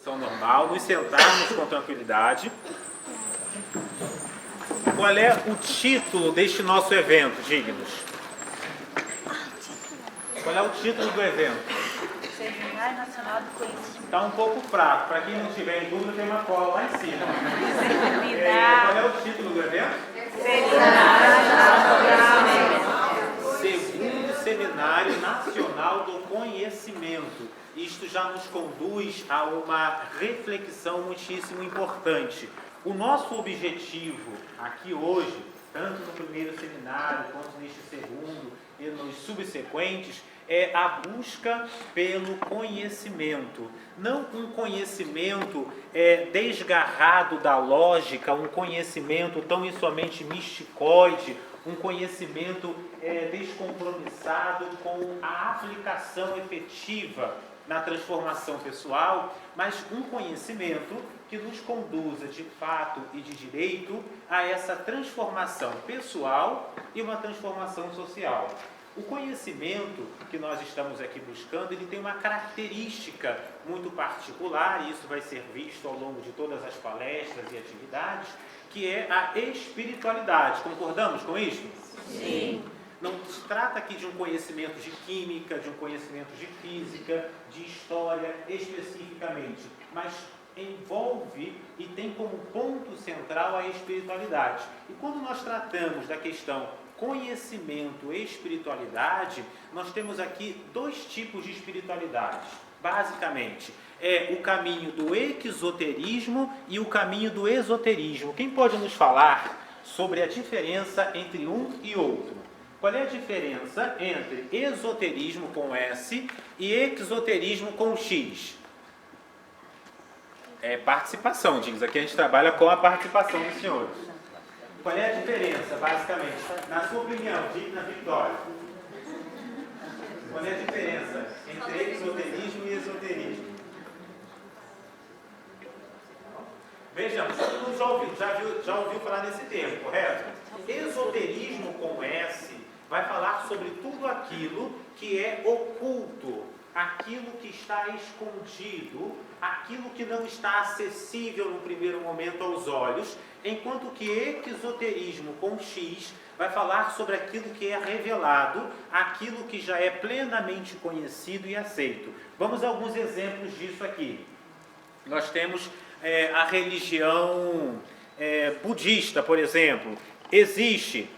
Posição normal, nos sentarmos com tranquilidade. Qual é o título deste nosso evento, dignos? Qual é o título do evento? Seminário Nacional do Conhecimento. Está um pouco fraco. Para quem não tiver em dúvida, tem uma cola lá em cima. Qual é o título do evento? Seminário Nacional do Conhecimento. Segundo Seminário Nacional do Conhecimento. Isto já nos conduz a uma reflexão muitíssimo importante. O nosso objetivo aqui hoje, tanto no primeiro seminário quanto neste segundo e nos subsequentes, é a busca pelo conhecimento. Não um conhecimento desgarrado da lógica, um conhecimento tão e somente misticoide, um conhecimento descompromissado com a aplicação efetiva na transformação pessoal, mas um conhecimento que nos conduza de fato e de direito a essa transformação pessoal e uma transformação social. O conhecimento que nós estamos aqui buscando, ele tem uma característica muito particular, e isso vai ser visto ao longo de todas as palestras e atividades, que é a espiritualidade. Concordamos com isso? Sim. Não se trata aqui de um conhecimento de química, de um conhecimento de física, de história especificamente, mas envolve e tem como ponto central a espiritualidade. E quando nós tratamos da questão conhecimento e espiritualidade, nós temos aqui dois tipos de espiritualidade. Basicamente, é o caminho do exoterismo e o caminho do esoterismo. Quem pode nos falar sobre a diferença entre um e outro? Qual é a diferença entre esoterismo com S e exoterismo com X? É participação, diz. Aqui a gente trabalha com a participação dos senhores. Qual é a diferença, basicamente? Na sua opinião, digna Vitória. Qual é a diferença entre exoterismo e esoterismo? Vejamos, todo mundo já ouviu falar nesse termo, correto? Esoterismo com S vai falar sobre tudo aquilo que é oculto, aquilo que está escondido, aquilo que não está acessível no primeiro momento aos olhos, enquanto que exoterismo com X vai falar sobre aquilo que é revelado, aquilo que já é plenamente conhecido e aceito. Vamos a alguns exemplos disso aqui. Nós temos a religião budista, por exemplo. Existe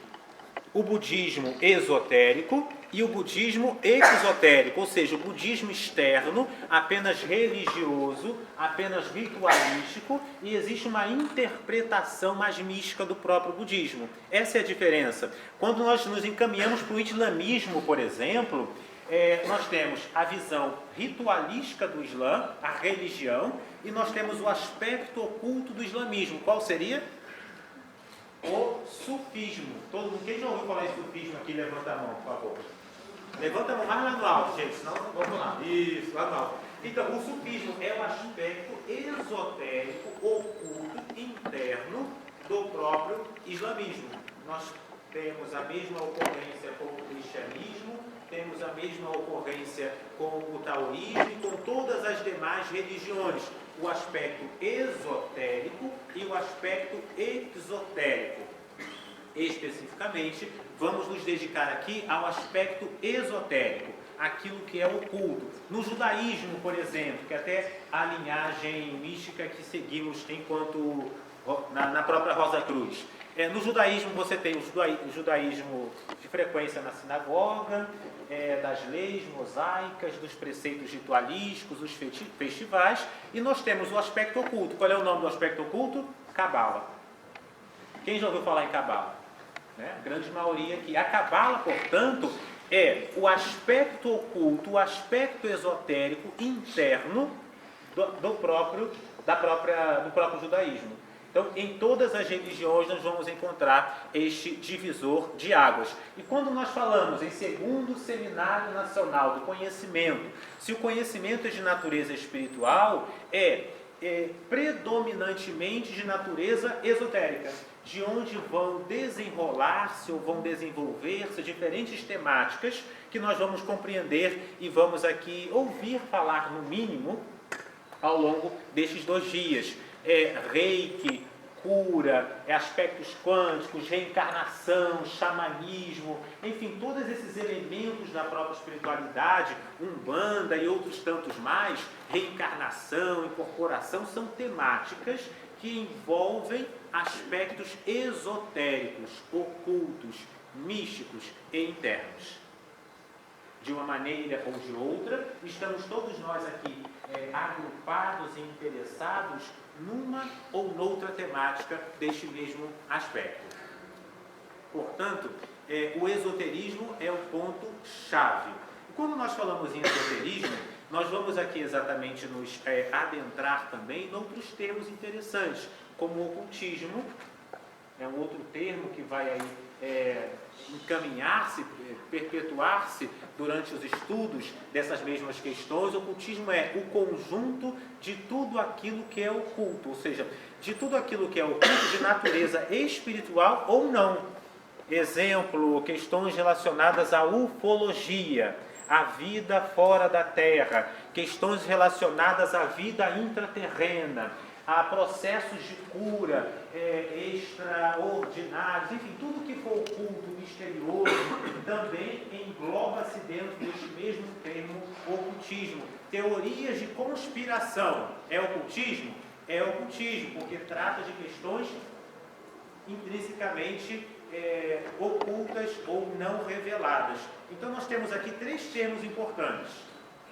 o budismo esotérico e o budismo exotérico, ou seja, o budismo externo, apenas religioso, apenas ritualístico, e existe uma interpretação mais mística do próprio budismo. Essa é a diferença. Quando nós nos encaminhamos para o islamismo, por exemplo, nós temos a visão ritualística do Islã, a religião, e nós temos o aspecto oculto do islamismo. Qual seria? O sufismo. Todo mundo, quem já ouviu falar em sufismo aqui, levanta a mão, por favor. Levanta a mão mais lá no alto, gente, senão vamos lá. Isso, lá no alto. Então, o sufismo é o aspecto esotérico, oculto, interno do próprio islamismo. Nós temos a mesma ocorrência com o cristianismo, temos a mesma ocorrência com o taoísmo e com todas as demais religiões. O aspecto esotérico e o aspecto exotérico. Especificamente, vamos nos dedicar aqui ao aspecto esotérico, aquilo que é oculto. No judaísmo, por exemplo, que até a linhagem mística que seguimos enquanto na própria Rosa Cruz. No judaísmo você tem o judaísmo de frequência na sinagoga, das leis mosaicas, dos preceitos ritualísticos, os festivais, e nós temos o aspecto oculto. Qual é o nome do aspecto oculto? Cabala. Quem já ouviu falar em Cabala? A grande maioria aqui. A Cabala, portanto, é o aspecto oculto, o aspecto esotérico interno do próprio judaísmo. Então, em todas as religiões nós vamos encontrar este divisor de águas. E quando nós falamos em segundo Seminário Nacional do Conhecimento, se o conhecimento é de natureza espiritual, é predominantemente de natureza esotérica, de onde vão desenrolar-se ou vão desenvolver-se diferentes temáticas que nós vamos compreender e vamos aqui ouvir falar, no mínimo, ao longo destes 2 dias. Reiki, cura, aspectos quânticos, reencarnação, xamanismo, enfim, todos esses elementos da própria espiritualidade, Umbanda e outros tantos mais, reencarnação, incorporação, são temáticas que envolvem aspectos esotéricos, ocultos, místicos e internos. De uma maneira ou de outra, estamos todos nós aqui agrupados e interessados numa ou noutra temática deste mesmo aspecto. Portanto, o esoterismo é o ponto-chave. Quando nós falamos em esoterismo, nós vamos aqui exatamente nos adentrar também em outros termos interessantes, como o ocultismo, é um outro termo que vai aí encaminhar-se, perpetuar-se durante os estudos dessas mesmas questões. O ocultismo é o conjunto de tudo aquilo que é oculto, ou seja, de tudo aquilo que é oculto de natureza espiritual ou não. Exemplo, questões relacionadas à ufologia, à vida fora da Terra, questões relacionadas à vida intraterrena, a processos de cura extraordinários, enfim, tudo que for oculto, misterioso, também engloba-se dentro deste mesmo termo ocultismo. Teorias de conspiração é ocultismo? É ocultismo, porque trata de questões intrinsecamente ocultas ou não reveladas. Então nós temos aqui 3 termos importantes: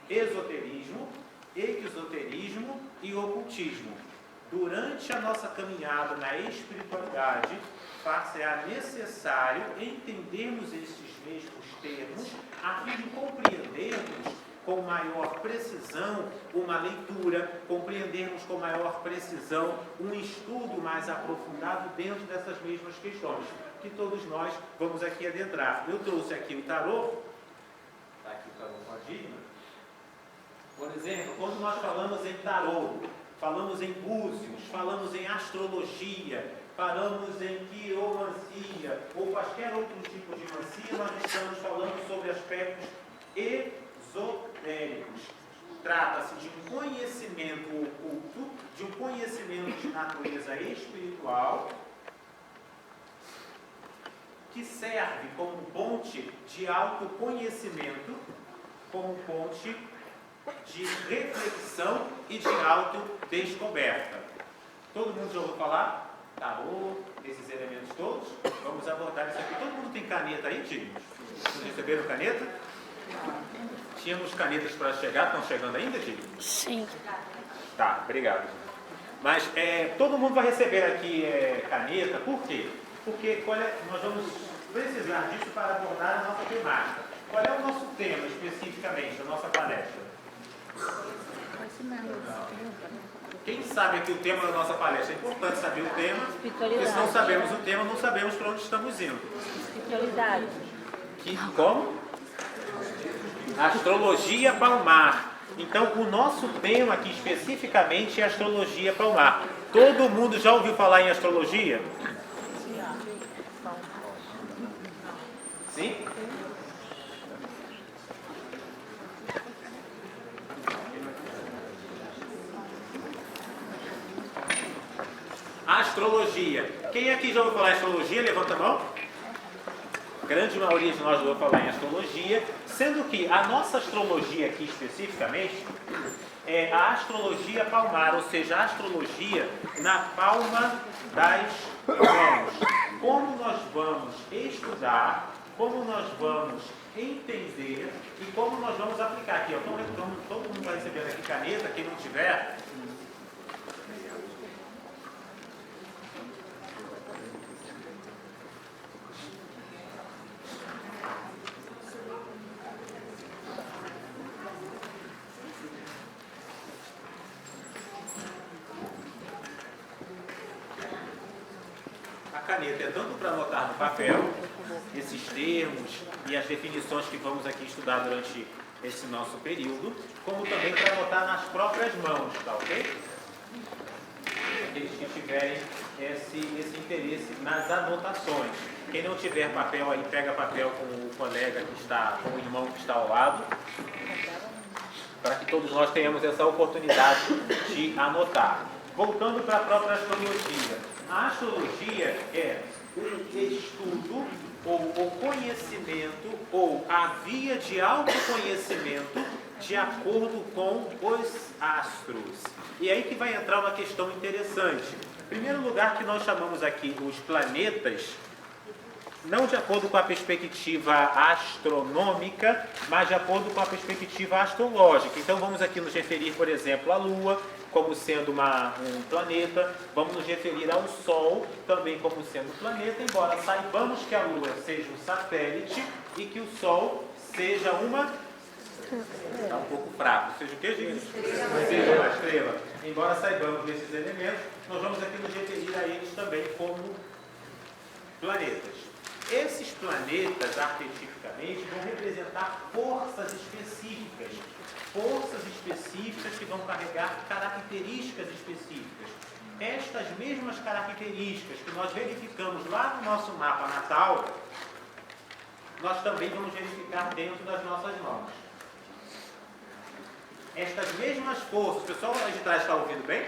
esoterismo, exoterismo e ocultismo. Durante a nossa caminhada na espiritualidade, far-se-á necessário entendermos esses mesmos termos a fim de compreendermos com maior precisão uma leitura, compreendermos com maior precisão um estudo mais aprofundado dentro dessas mesmas questões, que todos nós vamos aqui adentrar. Eu trouxe aqui o tarô, está aqui o tarô com a Digna. Por exemplo, quando nós falamos em tarô, falamos em búzios, falamos em astrologia, falamos em quiromancia ou qualquer outro tipo de mancia, nós estamos falando sobre aspectos esotéricos. Trata-se de um conhecimento oculto, de um conhecimento de natureza espiritual, que serve como ponte de autoconhecimento, como ponte de reflexão e de autodescoberta. Todo mundo já ouviu falar? Tarô, desses elementos todos? Vamos abordar isso aqui. Todo mundo tem caneta aí, Dignos? Vocês receberam caneta? Tínhamos canetas para chegar, estão chegando ainda, Dignos? Sim. Tá, obrigado. Mas todo mundo vai receber aqui caneta, por quê? Porque nós vamos precisar disso para abordar a nossa temática. Qual é o nosso tema especificamente, da nossa palestra? Quem sabe aqui o tema da nossa palestra? É importante saber o tema, porque se não sabemos o tema, não sabemos para onde estamos indo. Espiritualidade. Como? Astrologia palmar. Então, o nosso tema aqui especificamente é astrologia palmar. Todo mundo já ouviu falar em astrologia? Sim? Astrologia. Quem aqui já ouviu falar em astrologia? Levanta a mão. A grande maioria de nós já ouviu falar em astrologia, sendo que a nossa astrologia aqui especificamente é a astrologia palmar, ou seja, a astrologia na palma das mãos. Como nós vamos estudar, como nós vamos entender e como nós vamos aplicar aqui. Então, todo mundo vai recebendo aqui caneta, quem não tiver. Caneta é tanto para anotar no papel esses termos e as definições que vamos aqui estudar durante esse nosso período, como também para anotar nas próprias mãos, tá ok? Aqueles que tiverem esse interesse nas anotações. Quem não tiver papel aí, pega papel com o colega que está, com o irmão que está ao lado. para que todos nós tenhamos essa oportunidade de anotar. Voltando para a própria astrologia. A astrologia é o estudo, ou o conhecimento, ou a via de autoconhecimento de acordo com os astros. E aí que vai entrar uma questão interessante. Em primeiro lugar, que nós chamamos aqui os planetas, não de acordo com a perspectiva astronômica, mas de acordo com a perspectiva astrológica. Então vamos aqui nos referir, por exemplo, à Lua como sendo um planeta, vamos nos referir ao Sol também como sendo planeta, embora saibamos que a Lua seja um satélite e que o Sol seja uma... Está um pouco fraco. Seja o que, gente? Seja uma estrela. Embora saibamos desses elementos, nós vamos aqui nos referir a eles também como planetas. Esses planetas, arquetipicamente, vão representar forças específicas que vão carregar características específicas. Estas mesmas características que nós verificamos lá no nosso mapa natal, nós também vamos verificar dentro das nossas mãos. Estas mesmas forças, o pessoal lá de trás está ouvindo bem?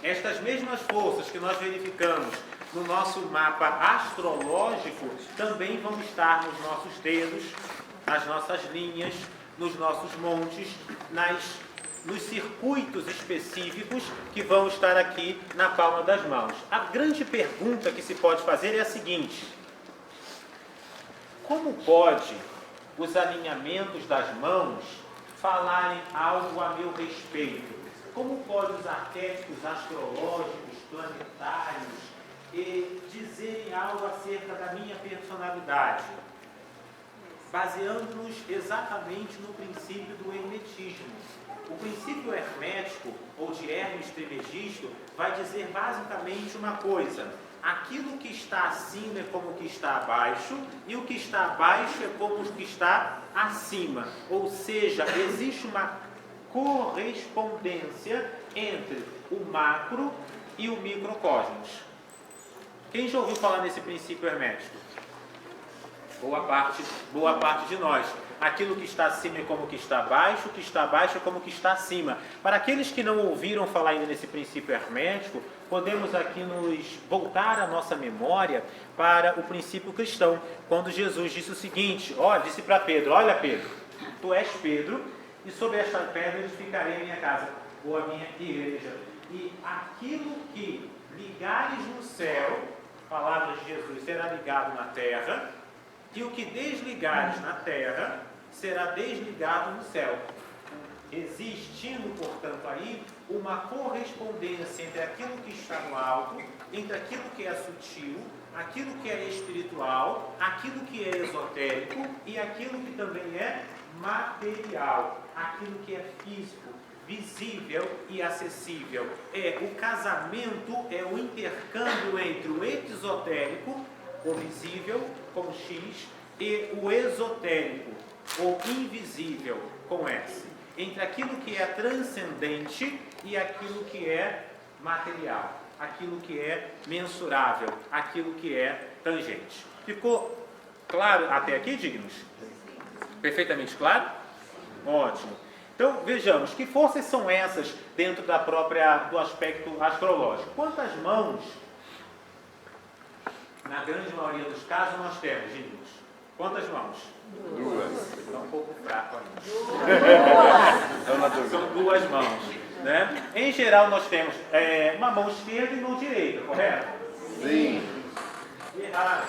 Estas mesmas forças que nós verificamos no nosso mapa astrológico também vão estar nos nossos dedos, nas nossas linhas, nos nossos montes, nos circuitos específicos que vão estar aqui na palma das mãos. A grande pergunta que se pode fazer é a seguinte: como pode os alinhamentos das mãos falarem algo a meu respeito? Como podem os arquétipos astrológicos, planetários, dizerem algo acerca da minha personalidade? Baseando-nos exatamente no princípio do hermetismo. O princípio hermético, ou de Hermes Trismegisto, vai dizer basicamente uma coisa: aquilo que está acima é como o que está abaixo, e o que está abaixo é como o que está acima. Ou seja, existe uma correspondência entre o macro e o microcosmos. Quem já ouviu falar nesse princípio hermético? Boa parte de nós. Aquilo que está acima é como o que está abaixo, o que está abaixo é como o que está acima. Para aqueles que não ouviram falar ainda nesse princípio hermético, podemos aqui nos voltar a nossa memória para o princípio cristão, quando Jesus disse o seguinte, disse para Pedro: olha, Pedro, tu és Pedro, e sobre esta pedra edificarei a minha casa, ou a minha igreja. E aquilo que ligares no céu, palavras de Jesus, será ligado na terra, e o que desligares na terra será desligado no céu. Existindo, portanto, aí uma correspondência entre aquilo que está no alto, entre aquilo que é sutil, aquilo que é espiritual, aquilo que é esotérico e aquilo que também é material, aquilo que é físico, visível e acessível. O casamento é o intercâmbio entre o exotérico, o visível, com X, e o esotérico, o invisível, com S. Entre aquilo que é transcendente e aquilo que é material, aquilo que é mensurável, aquilo que é tangente. Ficou claro até aqui, dignos? Perfeitamente claro? Ótimo. Então, vejamos, que forças são essas dentro do aspecto astrológico? Quantas mãos, na grande maioria dos casos, nós temos, dignos? Quantas mãos? Duas. Está um pouco fraco ainda. São duas mãos, né? Em geral, nós temos uma mão esquerda e mão direita, correto? Sim. Errado.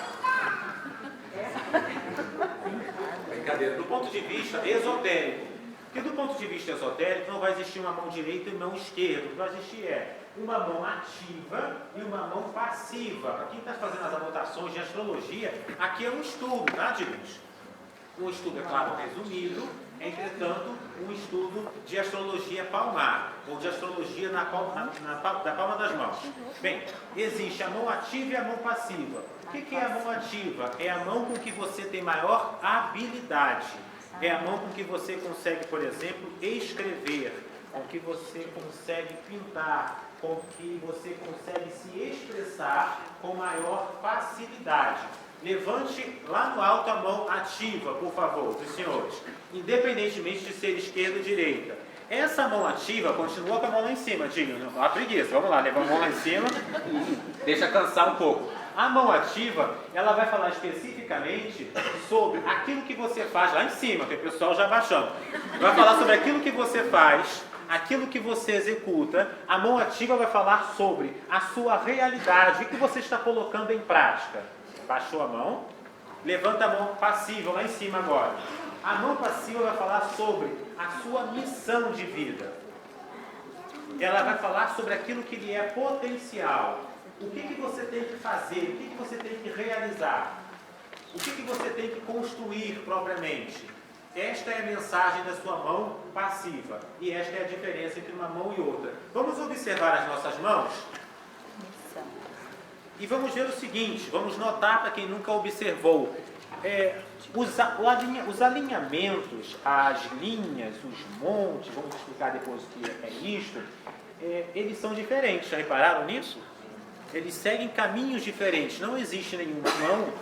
Brincadeira. Do ponto de vista esotérico, porque do ponto de vista esotérico não vai existir uma mão direita e mão esquerda. O que vai existir uma mão ativa e uma mão passiva. Para quem está fazendo as anotações de astrologia, aqui é um estudo, tá, digamos? Um estudo, é claro, resumido, entretanto, um estudo de astrologia palmar, ou de astrologia da palma das mãos. Bem, existe a mão ativa e a mão passiva. O que é a mão ativa? É a mão com que você tem maior habilidade. É a mão com que você consegue, por exemplo, escrever, com que você consegue pintar, com que você consegue se expressar com maior facilidade. Levante lá no alto a mão ativa, por favor, dos senhores, independentemente de ser esquerda ou direita. Essa mão ativa continua com a mão lá em cima, Dinho. A preguiça, vamos lá, leva a mão lá em cima, deixa cansar um pouco. A mão ativa, ela vai falar especificamente sobre aquilo que você faz lá em cima, que o pessoal já baixando. Vai falar sobre aquilo que você faz, aquilo que você executa. A mão ativa vai falar sobre a sua realidade, o que você está colocando em prática. Baixou a mão, levanta a mão passiva lá em cima agora. A mão passiva vai falar sobre a sua missão de vida. Ela vai falar sobre aquilo que lhe é potencial. O que você tem que fazer, o que você tem que realizar, o que você tem que construir propriamente. Esta é a mensagem da sua mão passiva. E esta é a diferença entre uma mão e outra. Vamos observar as nossas mãos? E vamos ver o seguinte, vamos notar para quem nunca observou. Os alinhamentos, as linhas, os montes, vamos explicar depois o que é isto, eles são diferentes. Já repararam nisso? Eles seguem caminhos diferentes. Não existe nenhuma mão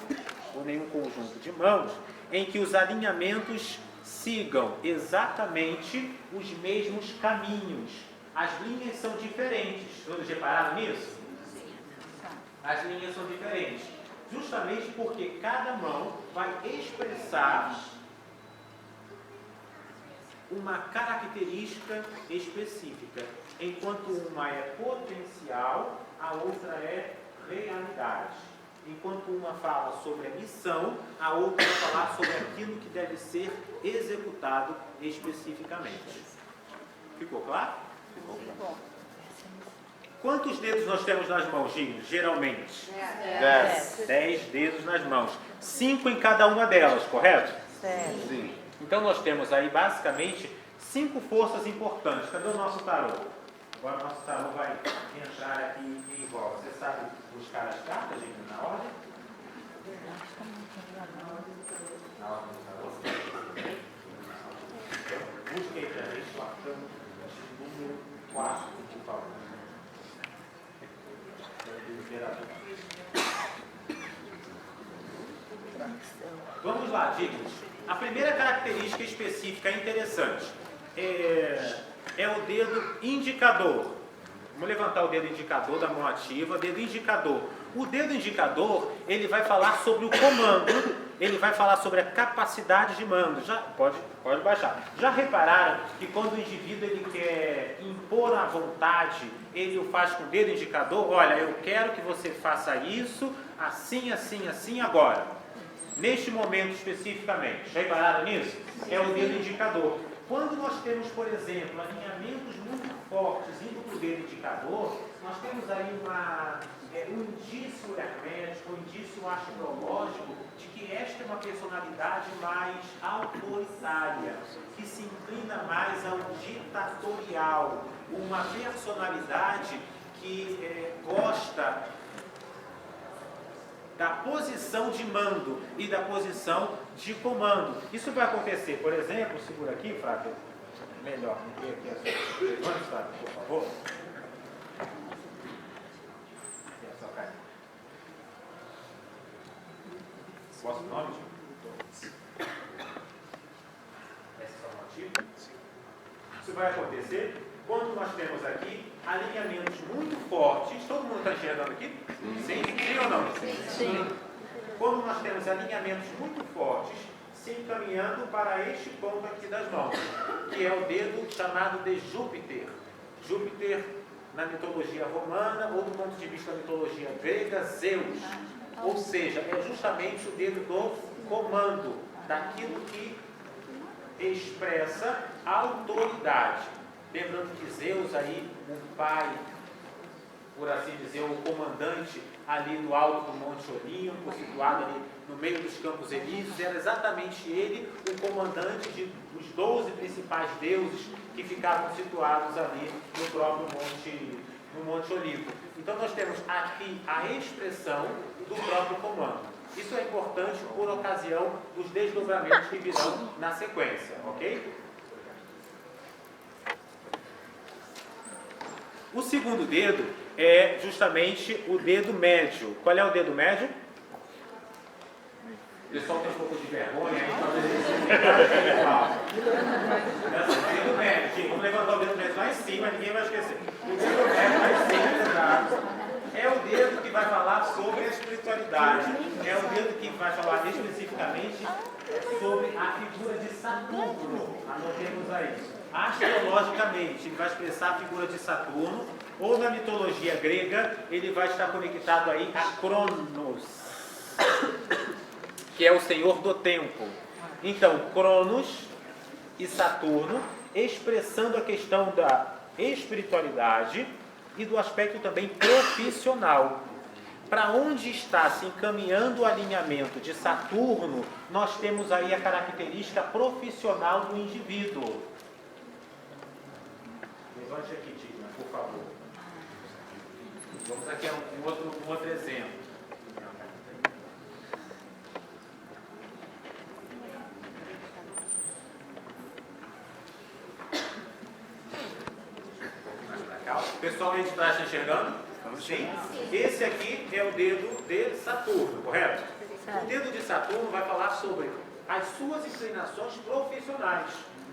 ou nenhum conjunto de mãos em que os alinhamentos sigam exatamente os mesmos caminhos. As linhas são diferentes. Todos repararam nisso? As linhas são diferentes. Justamente porque cada mão vai expressar uma característica específica. Enquanto uma é potencial, a outra é realidade. Enquanto uma fala sobre a missão, a outra vai falar sobre aquilo que deve ser executado especificamente. Ficou claro? Ficou claro. Quantos dedos nós temos nas mãos, Gino, geralmente? 10. 10 dedos nas mãos. 5 em cada uma delas, correto? Certo. Sim. Então nós temos aí basicamente 5 forças importantes. Cadê o nosso tarô? Agora o nosso tarô vai entrar aqui em volta. Você sabe buscar as cartas, gente, na ordem? Na ordem do tarô? Busque aí para a gente o arcano número 4, por favor. Vamos lá, dicas. A primeira característica específica interessante é o dedo indicador. Vamos levantar o dedo indicador da mão ativa, dedo indicador. O dedo indicador, ele vai falar sobre o comando, ele vai falar sobre a capacidade de mando. Já, pode baixar. Já repararam que quando o indivíduo ele quer impor a vontade, ele o faz com o dedo indicador? Olha, eu quero que você faça isso, assim, assim, assim, agora. Neste momento especificamente. Já repararam nisso? É o dedo indicador. Quando nós temos, por exemplo, alinhamentos muito fortes indo para o dedo indicador, nós temos aí um indício hermético, um indício astrológico de que esta é uma personalidade mais autoritária, que se inclina mais ao ditatorial, uma personalidade que gosta da posição de mando e da posição de comando. Isso vai acontecer, por exemplo, segura aqui, Flávio, melhor, não tem aqui as suas Flávio, por favor. Aqui a sua cara. Posso o nome? Essa é a motivo? Isso vai acontecer quando nós temos aqui alinhamentos muito fortes. Todo mundo está enxergando aqui? Sim? Sim ou não? Sim. Quando nós temos alinhamentos muito fortes se encaminhando para este ponto aqui das mãos, que é o dedo chamado de Júpiter. Júpiter, na mitologia romana, ou do ponto de vista da mitologia grega, Zeus. Ou seja, é justamente o dedo do comando, daquilo que expressa autoridade. Lembrando que Zeus aí, o pai, por assim dizer, o comandante ali no alto do Monte Olimpo, situado ali no meio dos Campos Elíseos, era exatamente ele o comandante dos 12 principais deuses que ficavam situados ali no próprio Monte Olimpo. Então nós temos aqui a expressão do próprio comando. Isso é importante por ocasião dos desdobramentos que virão na sequência, ok? O segundo dedo é justamente o dedo médio. Qual é o dedo médio? O pessoal tem um pouco de vergonha, aí talvez eles se pegarem igual. Dedo médio, vamos levantar o dedo médio lá em cima, ninguém vai esquecer. O dedo médio lá em cima, exato. É o dedo que vai falar sobre a espiritualidade. É o dedo que vai falar especificamente sobre a figura de Saturno. Anotemos aí. Astrologicamente, ele vai expressar a figura de Saturno, ou na mitologia grega, ele vai estar conectado aí a Cronos, que é o senhor do tempo. Então, Cronos e Saturno, expressando a questão da espiritualidade e do aspecto também profissional. Para onde está se encaminhando o alinhamento de Saturno, nós temos aí a característica profissional do indivíduo. Levante aqui, Digna, por favor. Vamos aqui a um outro exemplo. O pessoal aí de trás está enxergando? Sim. Esse aqui é o dedo de Saturno, correto? O dedo de Saturno vai falar sobre as suas inclinações profissionais.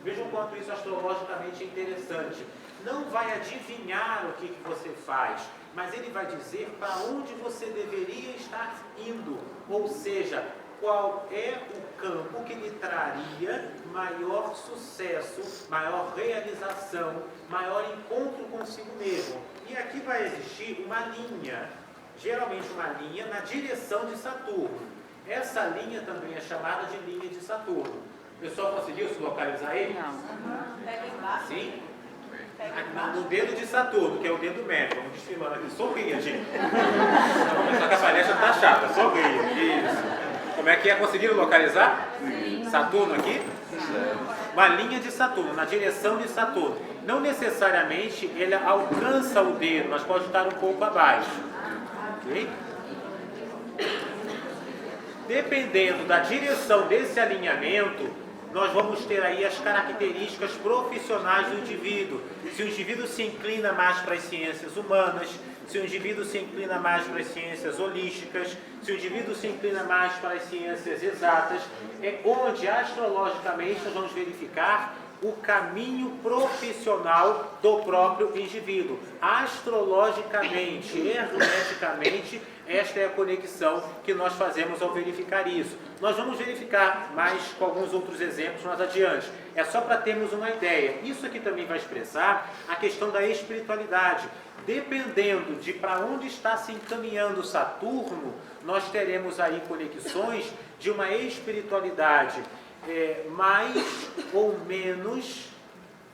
Vejam o quanto isso astrologicamente é interessante. Não vai adivinhar o que você faz, mas ele vai dizer para onde você deveria estar indo. Ou seja, qual é o campo que lhe traria maior sucesso, maior realização, maior encontro consigo mesmo. E aqui vai existir uma linha, geralmente uma linha na direção de Saturno. Essa linha também é chamada de linha de Saturno. O pessoal conseguiu se localizar ele? Não. Sim? No dedo de Saturno, que é o dedo médio. Vamos desfilando aqui. Sorria, gente. Vamos começar que a palestra está chata. Sorria. Isso. Como é que é? Conseguiram localizar? Sim. Saturno aqui? Uma linha de Saturno, na direção de Saturno. Não necessariamente ele alcança o dedo, mas pode estar um pouco abaixo. Ok? Dependendo da direção desse alinhamento, nós vamos ter aí as características profissionais do indivíduo. Se o indivíduo se inclina mais para as ciências humanas, se o indivíduo se inclina mais para as ciências holísticas, se o indivíduo se inclina mais para as ciências exatas, é onde astrologicamente nós vamos verificar o caminho profissional do próprio indivíduo. Astrologicamente, hermeticamente, esta é a conexão que nós fazemos ao verificar isso. Nós vamos verificar mais com alguns outros exemplos mais adiante. É só para termos uma ideia. Isso aqui também vai expressar a questão da espiritualidade. Dependendo de para onde está se encaminhando Saturno, nós teremos aí conexões de uma espiritualidade mais ou menos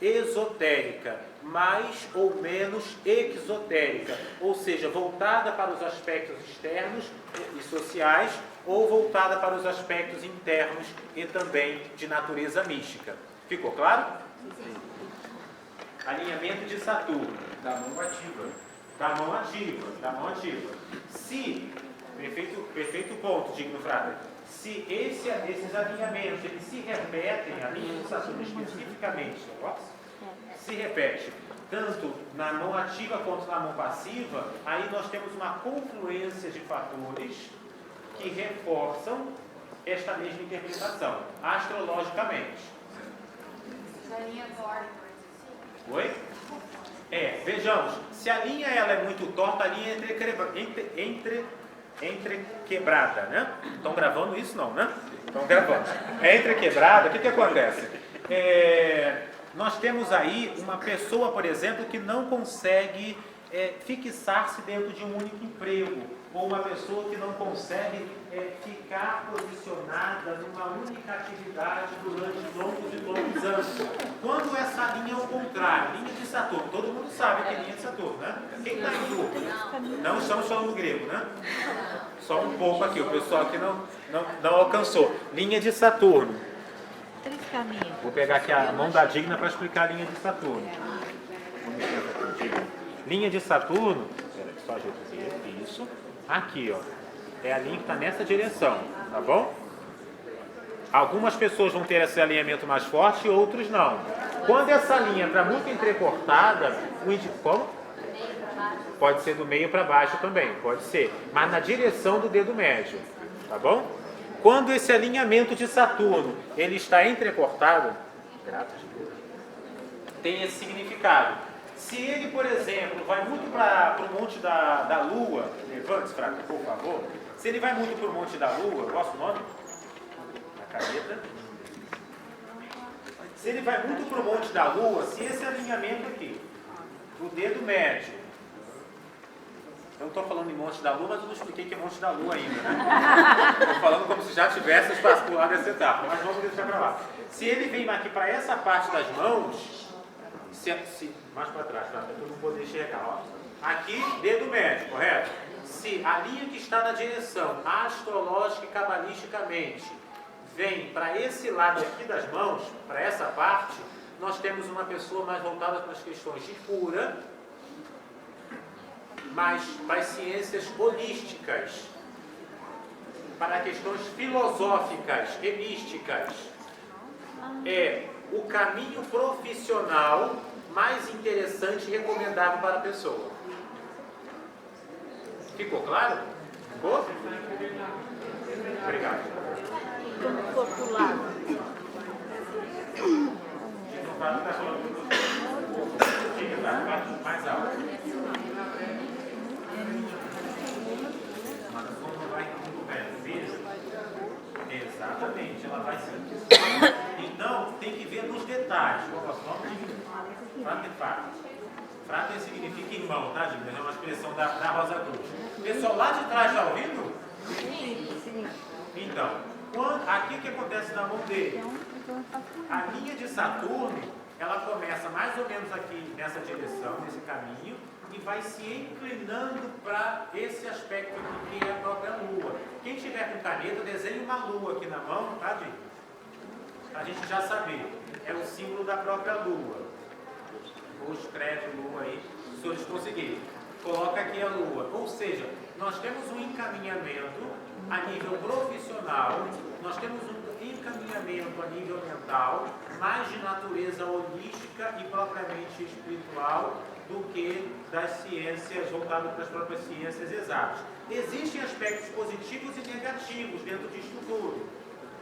esotérica, mais ou menos exotérica, ou seja, voltada para os aspectos externos e sociais, ou voltada para os aspectos internos e também de natureza mística. Ficou claro? Sim. Alinhamento de Saturno, da mão ativa. Da mão ativa, da mão ativa. Se, perfeito ponto, Digno Frater, se esses alinhamentos eles se repetem, a linha de Saturno especificamente, se repete tanto na mão ativa quanto na mão passiva, aí nós temos uma confluência de fatores que reforçam esta mesma interpretação, astrologicamente. A linha torta. Oi? Vejamos, se a linha ela é muito torta, a linha é entrequebrada, né? Estão gravando isso não, né? Estão gravando. É entrequebrada, o que acontece? Nós temos aí uma pessoa, por exemplo, que não consegue fixar-se dentro de um único emprego, ou uma pessoa que não consegue ficar posicionada numa única atividade durante longos e longos anos. Quando essa linha é o contrário, linha de Saturno, todo mundo sabe que é linha de Saturno, né? Quem está em dúvida? Não estamos falando grego, né? Só um pouco aqui, o pessoal que não alcançou. Linha de Saturno. Vou pegar aqui a mão da Digna para explicar a linha de Saturno. Linha de Saturno, só ajeitar isso. Aqui, ó, é a linha que está nessa direção, tá bom? Algumas pessoas vão ter esse alinhamento mais forte e outros não. Quando essa linha está muito entrecortada, como? Pode ser do meio para baixo também, pode ser, mas na direção do dedo médio, tá bom? quando esse alinhamento de Saturno ele está entrecortado, tem esse significado. Se ele, por exemplo, vai muito para o monte da Lua, levante-se, Fraca, por favor. Se ele vai muito para o monte da Lua, qual é o seu nome? A caneta. Se ele vai muito para o monte da Lua, se esse alinhamento aqui, o dedo médio, eu não estou falando em monte da Lua, mas eu não expliquei que é monte da Lua ainda, né? Estou falando como se já tivesse pulado essa etapa, mas vamos deixar para lá. Se ele vem aqui para essa parte das mãos, mais para trás, para eu não poder enxergar, ó. Aqui, dedo médio, correto? Se a linha que está na direção, astrológica e cabalisticamente, vem para esse lado aqui das mãos, para essa parte, nós temos uma pessoa mais voltada para as questões de cura, mais para as ciências holísticas, para questões filosóficas e místicas. É o caminho profissional mais interessante e recomendável para a pessoa. Ficou claro? Ficou? Obrigado. Quando for pro lado. Mais alto. Mas como não vai veja. Exatamente, ela vai ser. Então, tem que ver nos detalhes. Qual é o nome? Frater. Frater significa irmão, tá, gente? É uma expressão da Rosa Cruz. O pessoal lá de trás está ouvindo? Sim. Então, aqui o que acontece na mão dele? A linha de Saturno, ela começa mais ou menos aqui nessa direção, nesse caminho, e vai se inclinando para esse aspecto aqui, que é a própria Lua. Quem tiver com caneta, desenhe uma Lua aqui na mão, tá, gente? Para a gente já saber. É o símbolo da própria Lua. Ou escreve Lua aí, se os senhores conseguirem. Coloca aqui a Lua. Ou seja, nós temos um encaminhamento a nível profissional, nós temos um encaminhamento a nível mental, mais de natureza holística e propriamente espiritual do que das ciências, voltado para as próprias ciências exatas. Existem aspectos positivos e negativos dentro disso tudo.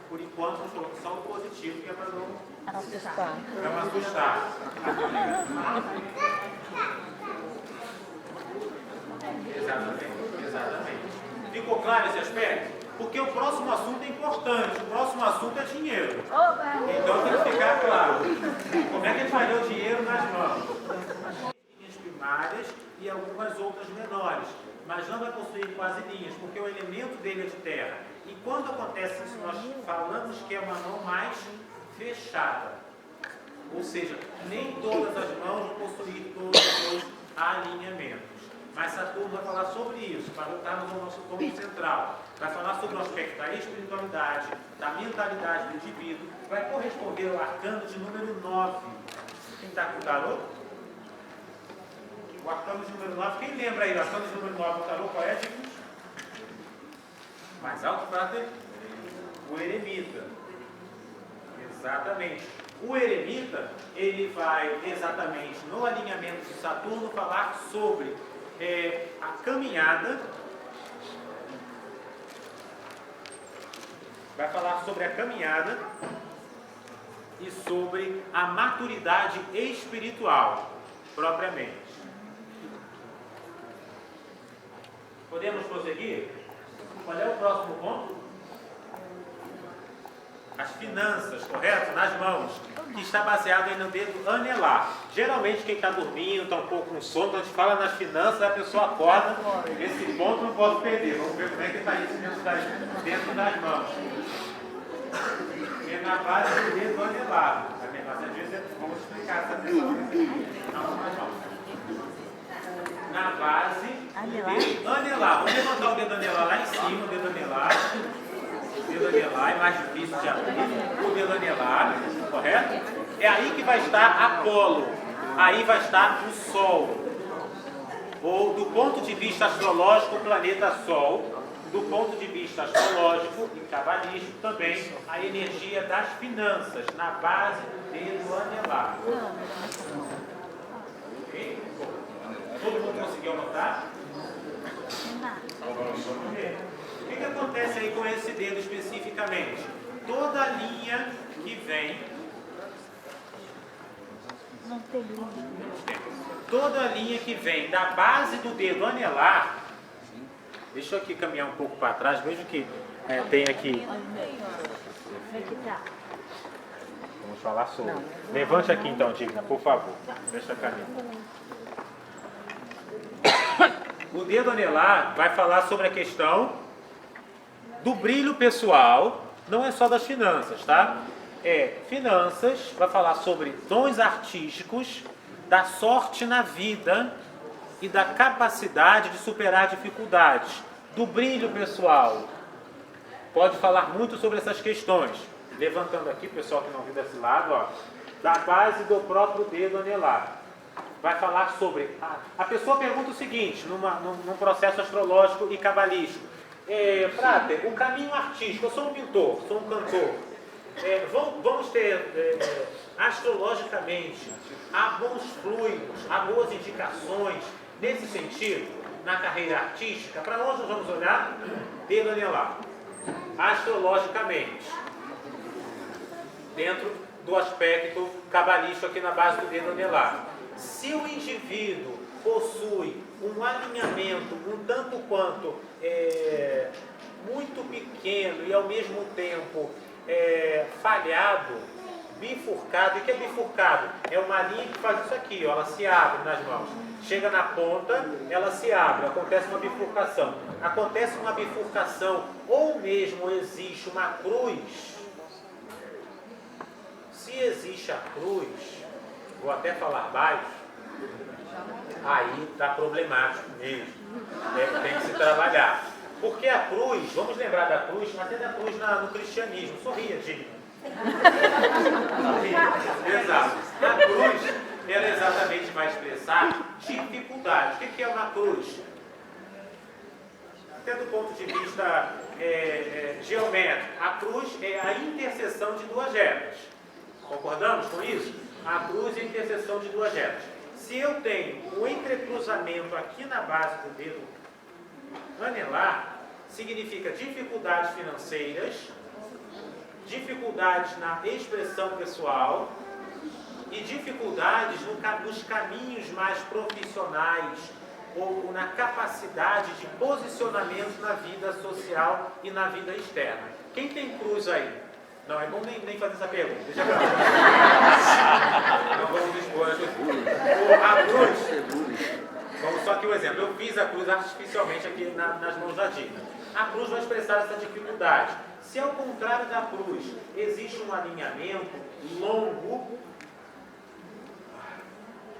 Por enquanto, nós colocamos só o positivo, que é para não Assustar. Exatamente. Ficou claro esse aspecto? Porque o próximo assunto é importante. O próximo assunto é dinheiro. Então tem que ficar claro. Como é que a gente vai ver o dinheiro nas mãos? Linhas primárias e algumas outras menores. Mas não vai possuir quase linhas, porque o elemento dele é de terra. E quando acontece isso, nós falamos que é uma mão mais fechada. Ou seja, nem todas as mãos vão possuir todos os alinhamentos. Mas Saturno vai falar sobre isso, para voltarmos ao nosso ponto central. Vai falar sobre o aspecto da espiritualidade, da mentalidade do indivíduo. Vai corresponder ao arcano de número 9. Quem está com o tarô? O arcano de número 9, quem lembra aí? O arcano de número 9 do tarô, qual é, Dignos? Mais alto, Frater? O eremita. Exatamente. O eremita, ele vai exatamente no alinhamento de Saturno falar sobre a caminhada. Vai falar sobre a caminhada e sobre a maturidade espiritual, propriamente. Podemos prosseguir? Qual é o próximo ponto? As finanças, correto? Nas mãos. Que está baseado aí no dedo anelar. Geralmente quem está dormindo, está um pouco com sono, quando a gente fala nas finanças, a pessoa acorda. Esse ponto não posso perder. Vamos ver como é que está isso dentro das mãos. É na base do dedo anelar. Às vezes vamos explicar essa questão. Na base do dedo anelar. Vamos levantar o dedo anelar lá em cima, o dedo anelar. O dedo anelar é mais difícil de abrir. O dedo anelar, correto? É aí que vai estar Apolo. Aí vai estar o Sol. Ou, do ponto de vista astrológico, o planeta Sol. Do ponto de vista astrológico e cabalístico também, a energia das finanças, na base do dedo anelar. Ok? Todo mundo conseguiu anotar? Vamos ver. que acontece aí com esse dedo especificamente? Toda linha que vem... Não tem linha. Toda linha que vem da base do dedo anelar... Deixa eu aqui caminhar um pouco para trás, veja que tem aqui... Como é que tá? Vamos falar sobre. Levante aqui então, Digna, por favor. Deixa a caneta. O dedo anelar vai falar sobre a questão do brilho pessoal, não é só das finanças, tá? Finanças, vai falar sobre dons artísticos, da sorte na vida e da capacidade de superar dificuldades, do brilho pessoal. Pode falar muito sobre essas questões. Levantando aqui, pessoal que não viu desse lado, ó, da base do próprio dedo anelar. Vai falar sobre... A pessoa pergunta o seguinte, num processo astrológico e cabalístico. Frater, o caminho artístico, eu sou um pintor, sou um cantor. Vamos ter, astrologicamente, há bons fluidos, há boas indicações, nesse sentido, na carreira artística. Para onde nós vamos olhar? Dedo anelar. Astrologicamente. Dentro do aspecto cabalístico aqui na base do dedo anelar. Se o indivíduo possui um alinhamento um tanto quanto muito pequeno e ao mesmo tempo falhado, bifurcado, o que é bifurcado? É uma linha que faz isso aqui, ó, ela se abre nas mãos. Chega na ponta, ela se abre, acontece uma bifurcação. Acontece uma bifurcação ou mesmo existe uma cruz. Se existe a cruz, vou até falar baixo, aí está problemático mesmo. Tem que se trabalhar. Porque a cruz, vamos lembrar da cruz, até da cruz no cristianismo. Sorria, Gina. Exato. A cruz, ela exatamente vai expressar dificuldade. O que é uma cruz? Até do ponto de vista geométrico, a cruz é a interseção de duas retas. Concordamos com isso? A cruz é a interseção de duas retas. Se eu tenho um entrecruzamento aqui na base do dedo anelar, significa dificuldades financeiras, dificuldades na expressão pessoal e dificuldades nos caminhos mais profissionais ou na capacidade de posicionamento na vida social e na vida externa. Quem tem cruz aí? Não, é bom nem fazer essa pergunta. Deixa pra lá. Não vamos expor a cruz. Vamos só aqui um exemplo. Eu fiz a cruz artificialmente aqui nas mãos da Dina. A cruz vai expressar essa dificuldade. Se ao contrário da cruz existe um alinhamento longo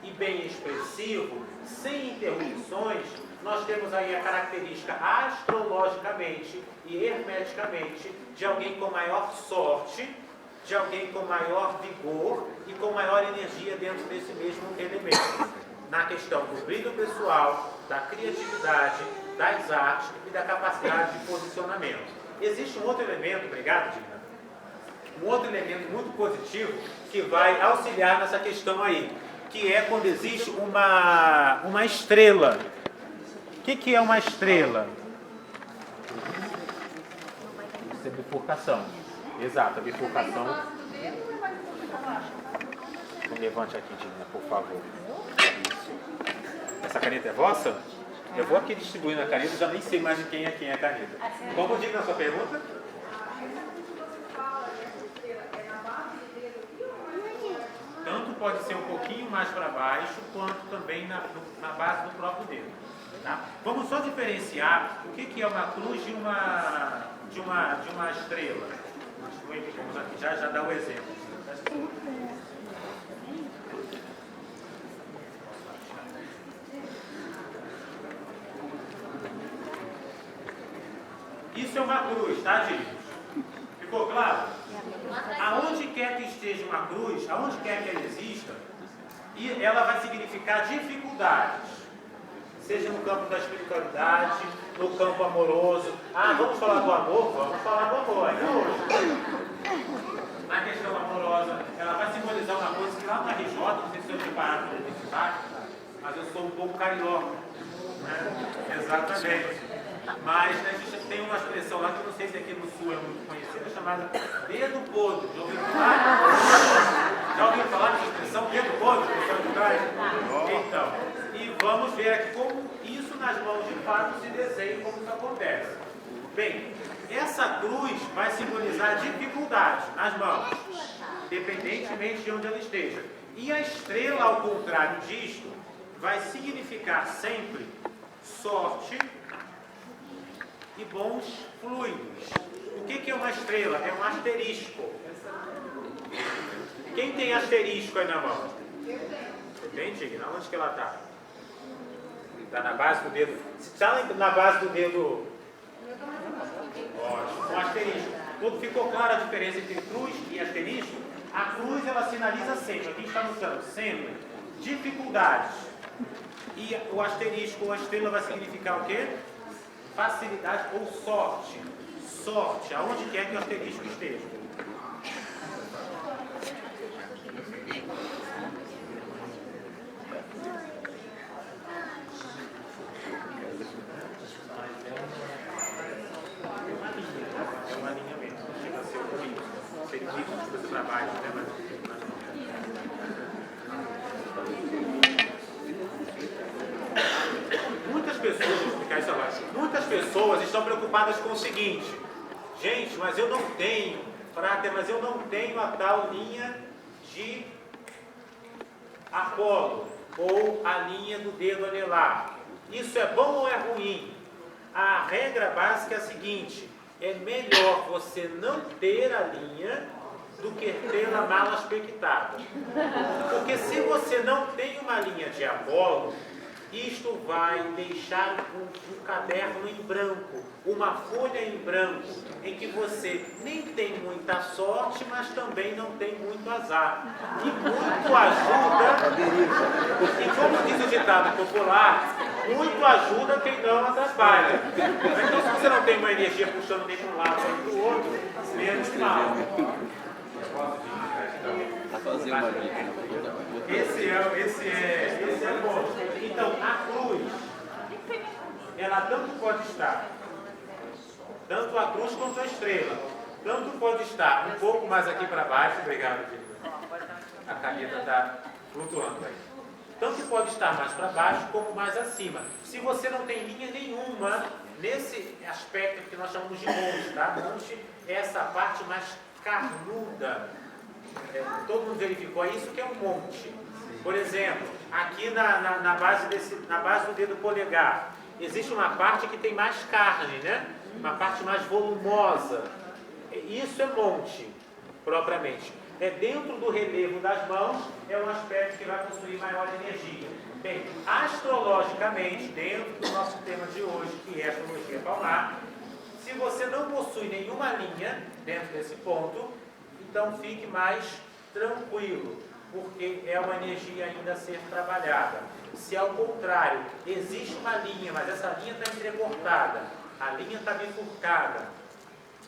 e bem expressivo, sem interrupções, nós temos aí a característica astrologicamente e hermeticamente de alguém com maior sorte, de alguém com maior vigor e com maior energia dentro desse mesmo elemento. Na questão do brilho pessoal, da criatividade, das artes e da capacidade de posicionamento. Existe um outro elemento, obrigado, Dina, um outro elemento muito positivo que vai auxiliar nessa questão aí, que é quando existe uma estrela. O que é uma estrela? Isso é bifurcação. Exato, a bifurcação. Levante aqui, Dina, por favor. Isso. Essa caneta é vossa? Eu vou aqui distribuindo a caneta, já nem sei mais de quem é a caneta. Como diz na sua pergunta? Tanto pode ser um pouquinho mais para baixo, quanto também na base do próprio dedo. Tá? Vamos só diferenciar o que é uma cruz de uma estrela. Vamos aqui já dar o exemplo. Isso é uma cruz, tá, gente? Ficou claro? Aonde quer que esteja uma cruz, aonde quer que ela exista, e ela vai significar dificuldades. Seja no campo da espiritualidade, no campo amoroso. Vamos falar do amor? Vamos falar do amor, ainda hoje. Na questão amorosa, ela vai simbolizar uma coisa que lá na RJ, não sei se eu preparado para esse debate, mas eu sou um pouco carioca. Né? Exatamente. Mas né, a gente tem uma expressão lá que eu não sei se aqui no sul é muito conhecida, chamada dedo podre. Já ouviu falar? Já ouviu falar dessa expressão? Dedo podre? Então, e vamos ver aqui como isso nas mãos de fato se desenha, como isso acontece. Bem, essa cruz vai simbolizar dificuldade nas mãos, independentemente de onde ela esteja. E a estrela, ao contrário disto, vai significar sempre sorte e bons fluidos. O que é uma estrela? É um asterisco. Quem tem asterisco aí na mão? Você tem, Tigna? Onde que ela está? Está na base do dedo. Se está na base do dedo... Ótimo. Um asterisco. Tudo ficou clara a diferença entre cruz e asterisco? A cruz, ela sinaliza sempre. Aqui está notando sempre dificuldades. E o asterisco, ou a estrela, vai significar o quê? Facilidade ou sorte. Sorte, aonde quer que o asterisco esteja. É uma linha mesmo. Chega a ser um ritmo. Seria um ritmo de você trabalho, né? Muitas pessoas, vou explicar isso agora, muitas pessoas estão preocupadas com o seguinte: gente, mas eu não tenho, frater, mas eu não tenho a tal linha de Apolo, ou a linha do dedo anelar. Isso é bom ou é ruim? A regra básica é a seguinte: é melhor você não ter a linha do que tê-la mal aspectada. Porque se você não tem uma linha de Apolo, isto vai deixar um caderno em branco, uma folha em branco, em que você nem tem muita sorte, mas também não tem muito azar. E muito ajuda, e como diz o ditado popular, muito ajuda quem não atrapalha. Então, se você não tem uma energia puxando nem para um lado nem para o outro, menos mal. Fazer uma dica. Esse é bom. Então, a cruz, ela tanto pode estar, tanto a cruz quanto a estrela, tanto pode estar um pouco mais aqui para baixo, obrigado, querido. A caneta está flutuando aí. Tanto pode estar mais para baixo como mais acima. Se você não tem linha nenhuma nesse aspecto que nós chamamos de monte, tá? Monte é essa parte mais carnuda. Todo mundo verificou isso que é um monte. Por exemplo, aqui na base do dedo polegar, existe uma parte que tem mais carne, né? Uma parte mais volumosa. Isso é monte, propriamente. É dentro do relevo das mãos, é um aspecto que vai possuir maior energia. Bem, astrologicamente, dentro do nosso tema de hoje, que é a astrologia palmar, se você não possui nenhuma linha dentro desse ponto, então fique mais tranquilo, porque é uma energia ainda a ser trabalhada. Se ao contrário, existe uma linha, mas essa linha está entrecortada, a linha está bifurcada,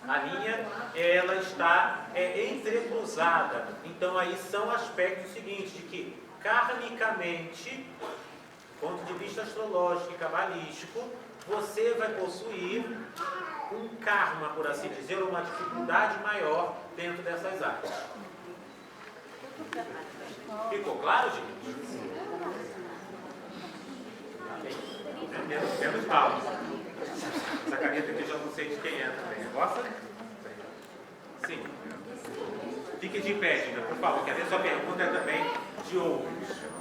a linha ela está entrecruzada, então aí são aspectos seguintes, de que karmicamente, do ponto de vista astrológico e cabalístico, você vai possuir um karma, por assim dizer, uma dificuldade maior dentro dessas áreas. Ficou claro, gente? Menos mal. Essa caneta aqui eu já não sei de quem é também. Gosta? Sim. Fique de pé, Gina, por favor, que a sua pergunta é também de outros.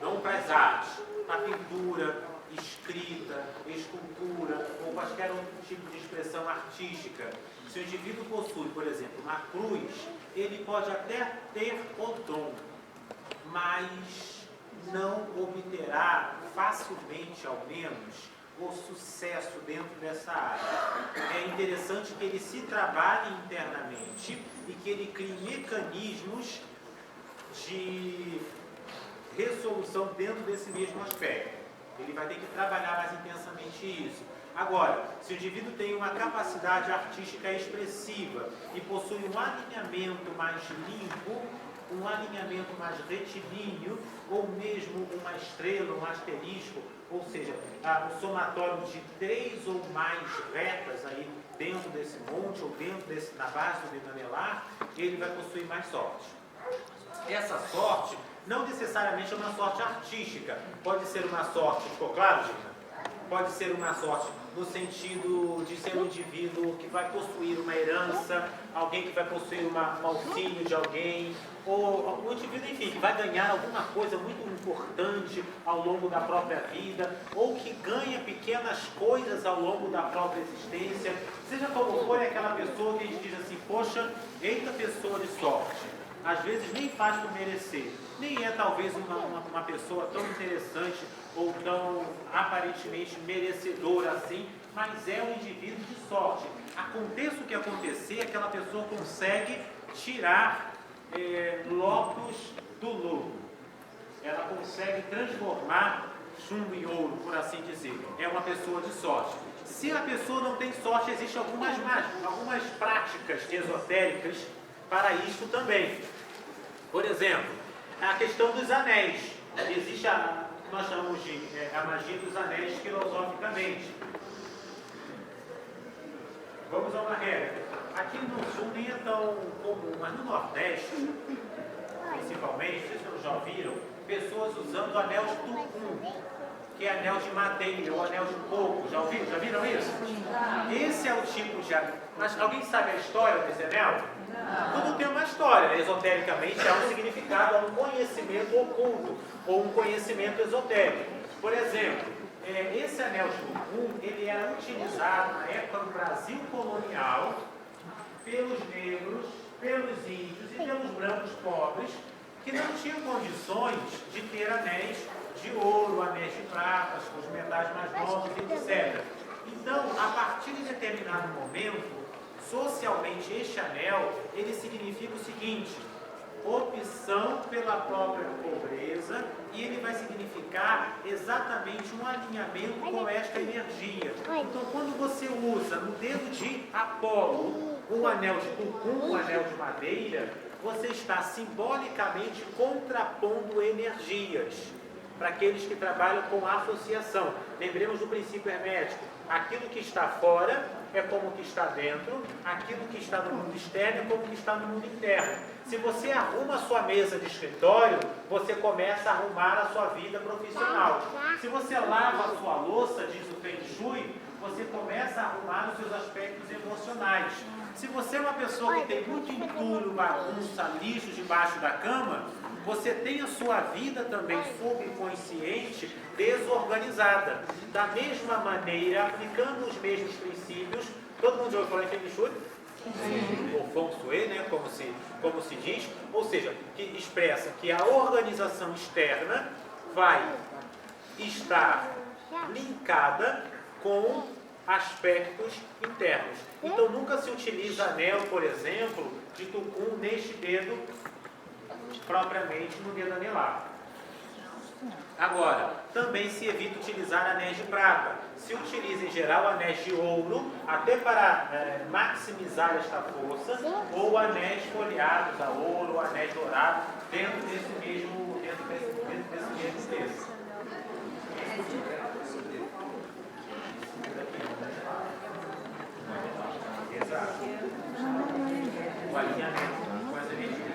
Não para as artes, para pintura, escrita, escultura ou qualquer outro tipo de expressão artística. Se o indivíduo possui, por exemplo, uma cruz, ele pode até ter o dom, mas não obterá facilmente, ao menos, o sucesso dentro dessa área. É interessante que ele se trabalhe internamente e que ele crie mecanismos de resolução dentro desse mesmo aspecto. Ele vai ter que trabalhar mais intensamente isso. Agora, se o indivíduo tem uma capacidade artística expressiva e possui um alinhamento mais limpo, um alinhamento mais retilíneo, ou mesmo uma estrela, um asterisco, ou seja, um somatório de 3 ou mais retas aí dentro desse monte, ou dentro na base do dedo anelar, ele vai possuir mais sorte. Essa sorte não necessariamente é uma sorte artística, pode ser uma sorte, ficou claro, Gina? Pode ser uma sorte no sentido de ser um indivíduo que vai possuir uma herança, alguém que vai possuir um auxílio de alguém, ou um indivíduo, enfim, que vai ganhar alguma coisa muito importante ao longo da própria vida, ou que ganha pequenas coisas ao longo da própria existência. Seja como for, é aquela pessoa que a gente diz assim, poxa, eita pessoa de sorte. Às vezes nem faz por merecer, nem é talvez uma pessoa tão interessante ou tão aparentemente merecedora assim, mas é um indivíduo de sorte. Aconteça o que acontecer, aquela pessoa consegue tirar lótus do lodo. Ela consegue transformar chumbo em ouro, por assim dizer. É uma pessoa de sorte. Se a pessoa não tem sorte, existem algumas práticas esotéricas para isto também. Por exemplo, a questão dos anéis. Existe nós chamamos de a magia dos anéis filosoficamente. Vamos a uma regra. Aqui no sul nem é tão comum, mas no Nordeste, principalmente, não sei se vocês já ouviram, pessoas usando o anel de tucum, que é anel de madeira ou anel de coco. Já ouviram? Já viram isso? Esse é o tipo de anel. Mas alguém sabe a história desse anel? Tudo tem uma história, né? Esotericamente há um significado, há um conhecimento oculto ou um conhecimento esotérico. Por exemplo, esse anel de tucum, ele era utilizado na época do Brasil colonial pelos negros, pelos índios e pelos brancos pobres que não tinham condições de ter anéis de ouro, anéis de prata, os metais mais nobres, etc. Então, a partir de determinado momento, socialmente, este anel, ele significa o seguinte: opção pela própria pobreza, e ele vai significar exatamente um alinhamento com esta energia. Então, quando você usa no dedo de Apolo um anel de tucum, um anel de madeira, você está simbolicamente contrapondo energias para aqueles que trabalham com associação. Lembremos do princípio hermético: aquilo que está fora é como o que está dentro, aquilo que está no mundo externo é como o que está no mundo interno. Se você arruma a sua mesa de escritório, você começa a arrumar a sua vida profissional. Se você lava a sua louça, diz o Feng Shui, você começa a arrumar os seus aspectos emocionais. Se você é uma pessoa que tem muito entulho, bagunça, lixo debaixo da cama, você tem a sua vida também subconsciente desorganizada. Da mesma maneira, aplicando os mesmos princípios, todo mundo já ouviu falar em Feng Shui? Ou Feng Shui, né? como se diz, ou seja, que expressa que a organização externa vai estar linkada com aspectos internos. Então nunca se utiliza anel, por exemplo, de tucum neste dedo, propriamente no dedo anelar. Agora, também se evita utilizar anéis de prata. Se utiliza em geral anéis de ouro, até para maximizar esta força, ou anéis folheados a ouro, ou anéis dourados, dentro desse mesmo texto. Exato. O alinhamento com as energias.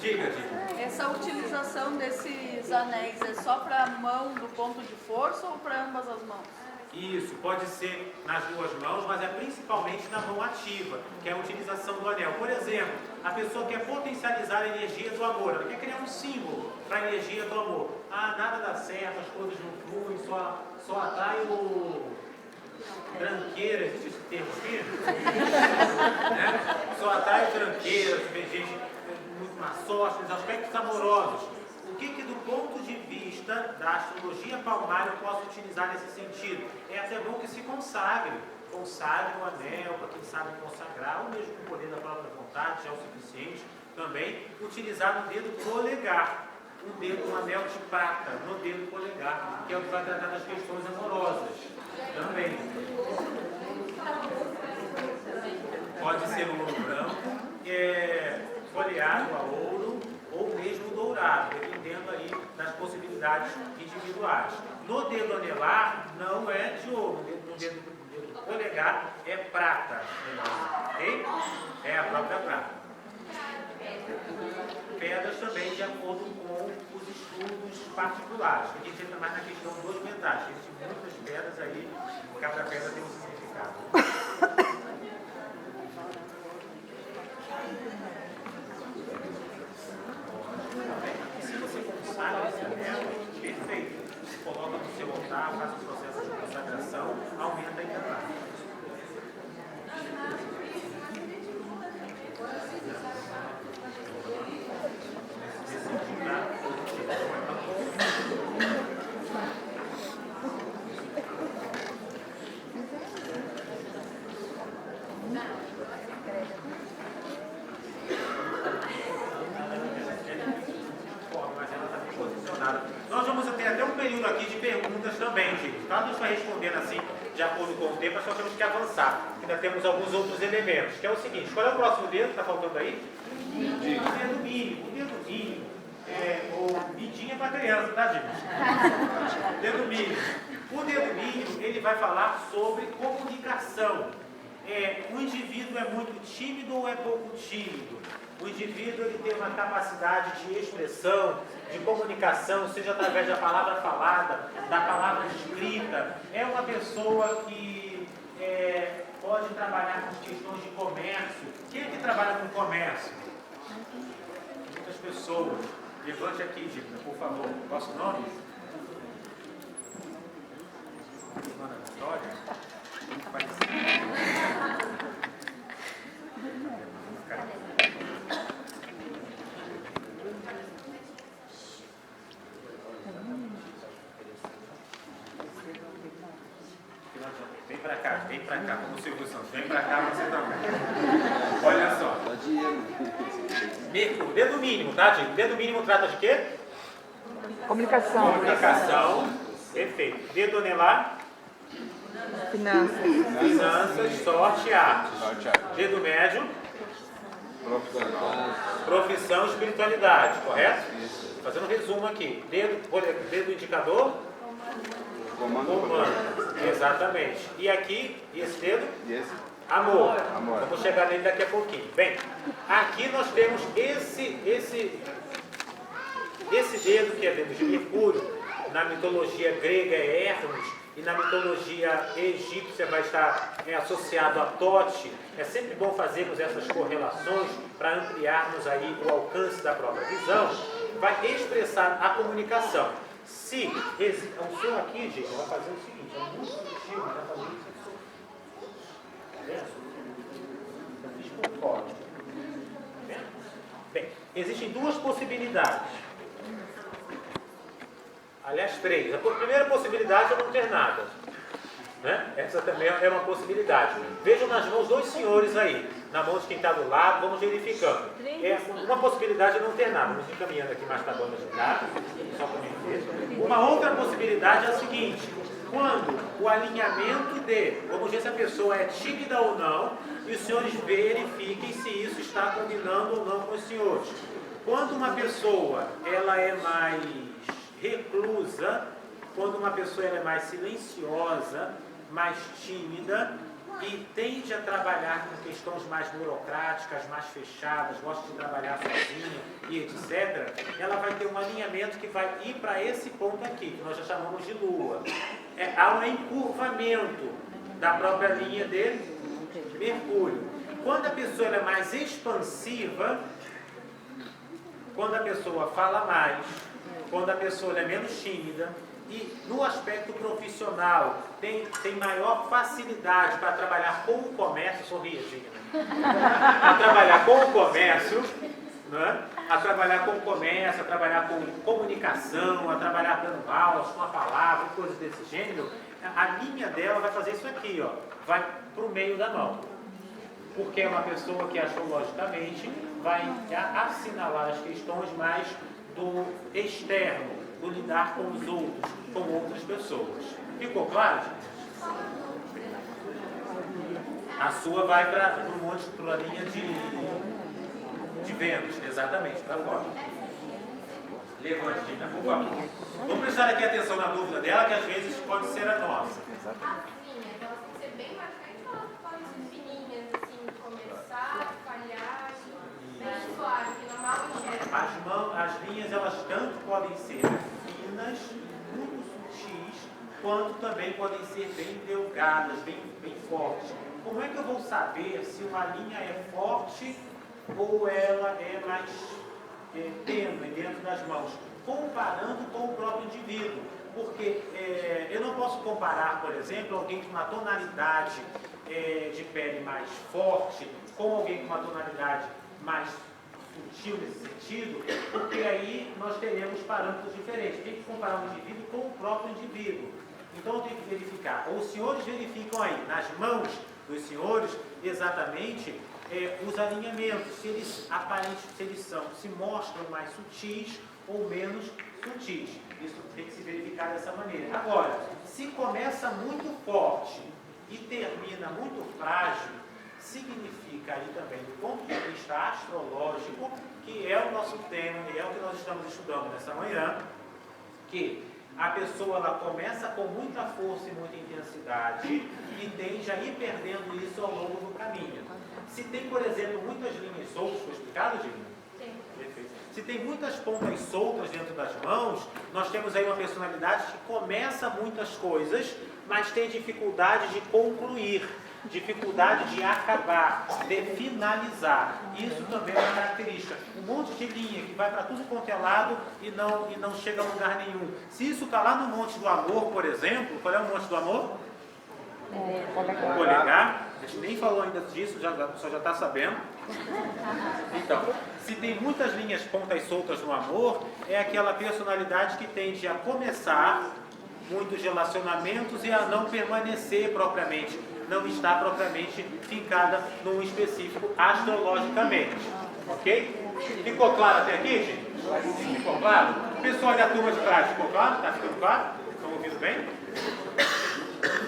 Diga. Essa utilização desses anéis é só para a mão do ponto de força ou para ambas as mãos? Isso, pode ser nas duas mãos, mas é principalmente na mão ativa, que é a utilização do anel. Por exemplo, a pessoa quer potencializar a energia do amor, ela quer criar um símbolo para a energia do amor. Ah, nada dá certo, as coisas não fluem, só atrai Tranqueira, existe esse termo aqui? Né? Só atrai tranqueiras, vem gente muito má sorte, nos aspectos amorosos. O que do ponto de vista da astrologia palmar eu posso utilizar nesse sentido? É até bom que se consagre. Consagre o anel, para quem sabe consagrar, ou mesmo com o poder da própria vontade, já é o suficiente. Também utilizar no dedo polegar. Um anel de prata no dedo polegar, que é o que vai tratar das questões amorosas. Também. Pode ser um ouro branco, folheado a ouro, ou mesmo dourado, dependendo aí das possibilidades individuais. No dedo anelar, não é de ouro, no dedo polegar é prata. Ok? É a própria prata. Pedras também de acordo com os estudos particulares, porque a gente entra mais na questão dos metais. Existem muitas pedras aí, cada pedra tem um significado. E se você consagra esse anel, perfeito. Se coloca no seu altar, faz o processo de consagração, aumenta ainda mais. Nós vamos ter até um período aqui de perguntas também, gente. Tá? A gente vai respondendo assim, de acordo com o tempo, mas nós temos que avançar. Ainda temos alguns outros elementos, que é o seguinte: qual é o próximo dedo que está faltando aí? O dedo mínimo. O dedo mínimo, ou midinha para criança, tá, gente? Dedo mínimo. O dedo mínimo, ele vai falar sobre comunicação. O indivíduo é muito tímido ou é pouco tímido? O indivíduo ele tem uma capacidade de expressão, de comunicação, seja através da palavra falada, da palavra escrita. É uma pessoa que pode trabalhar com questões de comércio. Quem é que trabalha com comércio? Muitas pessoas. Levante aqui, Gina, por favor. Vosso nome? Ana Vitória? Muito parecido. Vem pra cá, como o Silvio Santos. Vem pra cá você também. Olha só. Mercúrio, dedo mínimo, tá, gente? Dedo mínimo trata de quê? Comunicação. Comunicação. Perfeito. Dedo anelar? Finanças. Finanças, sorte e arte. Dedo médio? Profissão e espiritualidade, correto? Fazendo um resumo aqui. Dedo indicador? Humano. Exatamente. E aqui, e esse dedo? Amor. Vamos chegar nele daqui a pouquinho. Bem, aqui nós temos esse dedo que é dedo de Mercúrio. Na mitologia grega é Hermes e na mitologia egípcia vai estar associado a Tote. É sempre bom fazermos essas correlações para ampliarmos aí o alcance da própria visão. Vai expressar a comunicação. Se o som aqui, gente, vai fazer o seguinte, é muito sutil, vai fazer isso. Tá vendo? Eu fiz com código. Tá vendo? Bem, existem duas possibilidades. Aliás, três. A primeira possibilidade é não ter nada. Né? Essa também é uma possibilidade. Vejam nas mãos dois senhores aí. Na mão de quem está do lado, vamos verificando. Uma possibilidade é não ter nada. Vamos encaminhando aqui mais para a banda de dados. Só para mim ver. Uma outra possibilidade é a seguinte. Quando o alinhamento vamos ver se a pessoa é tímida ou não, e os senhores verifiquem se isso está combinando ou não com os senhores. Quando uma pessoa ela é mais reclusa, quando uma pessoa ela é mais silenciosa, mais tímida e tende a trabalhar com questões mais burocráticas, mais fechadas, gosta de trabalhar sozinha e etc., ela vai ter um alinhamento que vai ir para esse ponto aqui, que nós já chamamos de lua. Há um encurvamento da própria linha de Mercúrio. Quando a pessoa ela é mais expansiva, quando a pessoa fala mais, quando a pessoa é menos tímida e no aspecto profissional tem maior facilidade para trabalhar com o comércio, sorria, Gina, a trabalhar com o comércio, né? A trabalhar com o comércio, a trabalhar com comunicação, a trabalhar dando aulas com a palavra, coisas desse gênero, a linha dela vai fazer isso aqui, ó, vai para o meio da mão. Porque é uma pessoa que astrologicamente vai assinalar as questões mais do externo, do lidar com os outros, com outras pessoas. Ficou claro, gente? A sua vai para a linha de Vênus, exatamente, para fora. Levante, Gina, por favor. Vamos prestar aqui atenção na dúvida dela, que às vezes pode ser a nossa. As linhas, elas têm que ser bem marcantes ou elas podem ser fininhas, assim, começar, falhar, bem suave, que normal enxerga? As linhas, elas tanto podem ser finas, muito sutis, quanto também podem ser bem delgadas, bem fortes. Como é que eu vou saber se uma linha é forte ou ela é mais tênue dentro das mãos? Comparando com o próprio indivíduo. Porque eu não posso comparar, por exemplo, alguém com uma tonalidade de pele mais forte com alguém com uma tonalidade mais sutil nesse sentido, porque aí nós teremos parâmetros diferentes. Tem que comparar um indivíduo com o próprio indivíduo. Então eu tenho que verificar. Os senhores verificam aí, nas mãos dos senhores, exatamente os alinhamentos, se eles se mostram mais sutis ou menos sutis. Isso tem que se verificar dessa maneira. Agora, se começa muito forte e termina muito frágil, significa aí também, do ponto de vista astrológico, que é o nosso tema, e é o que nós estamos estudando nessa manhã, que a pessoa ela começa com muita força e muita intensidade e tende a ir perdendo isso ao longo do caminho. Se tem, por exemplo, muitas linhas soltas, foi explicado, Gina? Sim. Perfeito. Se tem muitas pontas soltas dentro das mãos, nós temos aí uma personalidade que começa muitas coisas, mas tem dificuldade de concluir, dificuldade de acabar, de finalizar. Isso também é uma característica. Um monte de linha que vai para tudo quanto é lado e não chega a lugar nenhum. Se isso está lá no Monte do Amor, por exemplo, qual é o Monte do Amor? O polegar. A gente nem falou ainda disso, só já está sabendo. Então, se tem muitas linhas pontas soltas no amor, é aquela personalidade que tende a começar muitos relacionamentos e a não permanecer propriamente, não estar propriamente fincada num específico astrologicamente. Ok? Ficou claro até aqui, gente? Ficou claro? Pessoal da turma de trás, ficou claro? Está ficando claro? Estão ouvindo bem?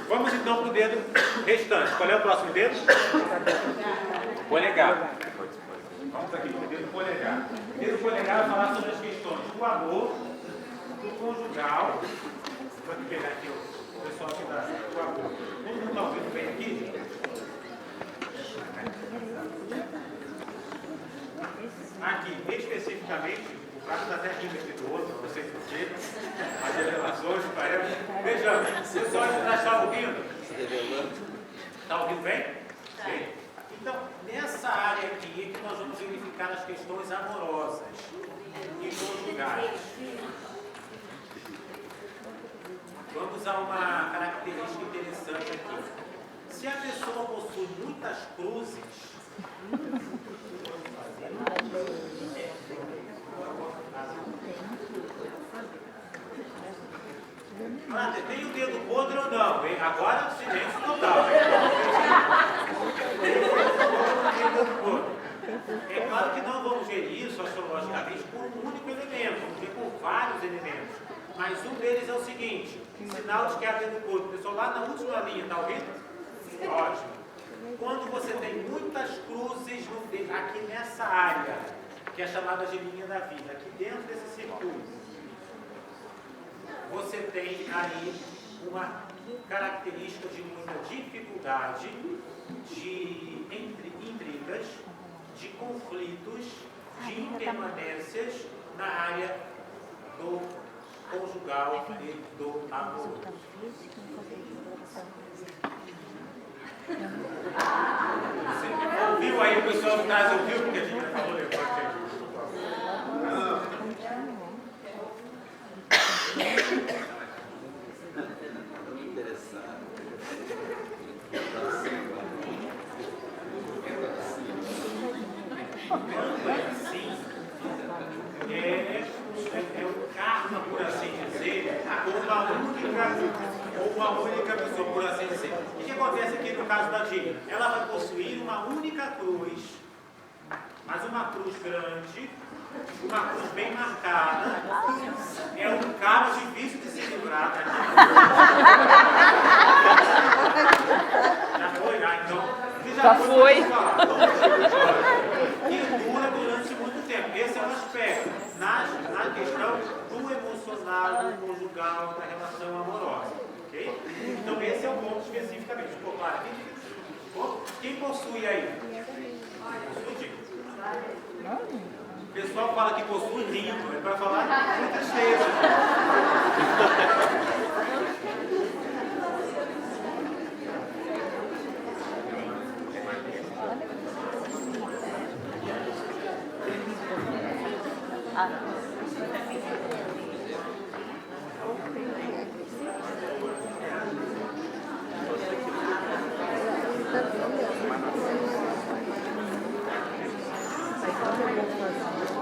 Vamos então para o dedo restante. Qual é o próximo dedo? Polegar. Vamos aqui para o dedo polegar. O dedo polegar vai falar sobre as questões do amor, do conjugal. Vou pegar aqui o pessoal que dá do amor. Todo mundo está ouvindo bem aqui? Aqui, especificamente, o prato da terra espirituoso, não sei porquê, as revelações, parece. Vejamos, o pessoal já está ouvindo? Está ouvindo bem? Sim. Então, nessa área aqui é que nós vamos verificar as questões amorosas e conjugais. Vamos a uma característica interessante aqui. Se a pessoa possui muitas cruzes, tem o dedo podre ou não? Hein? Agora silêncio total. É claro que não vamos ver isso astrologicamente por um único elemento, vamos ver por vários elementos. Mas um deles é o seguinte: sinal de que há dedo podre. O pessoal lá na última linha, está ouvindo? Ótimo. Quando você tem muitas cruzes no dedo, aqui nessa área, que é chamada de linha da vida, aqui dentro desse circuito, você tem aí uma característica de muita dificuldade, de intrigas, de conflitos, de impermanências na área do conjugal e do amor. Você ouviu aí o pessoal de trás, ouviu? Porque a gente falou depois. uma única pessoa, por assim dizer. O que acontece aqui no caso da Gina? Ela vai possuir uma única cruz, mas uma cruz grande, uma cruz bem marcada. É um cabo difícil de se livrar. Já foi? Então. Já foi. Que dura durante muito tempo. Esse é um aspecto na questão do emocional, do conjugal, da relação amorosa. Ok? Então esse é o ponto especificamente. Ficou claro aqui? Quem possui aí? Possui? O pessoal fala que possui rindo, é para falar de tristeza. Aí quando eu vou fazer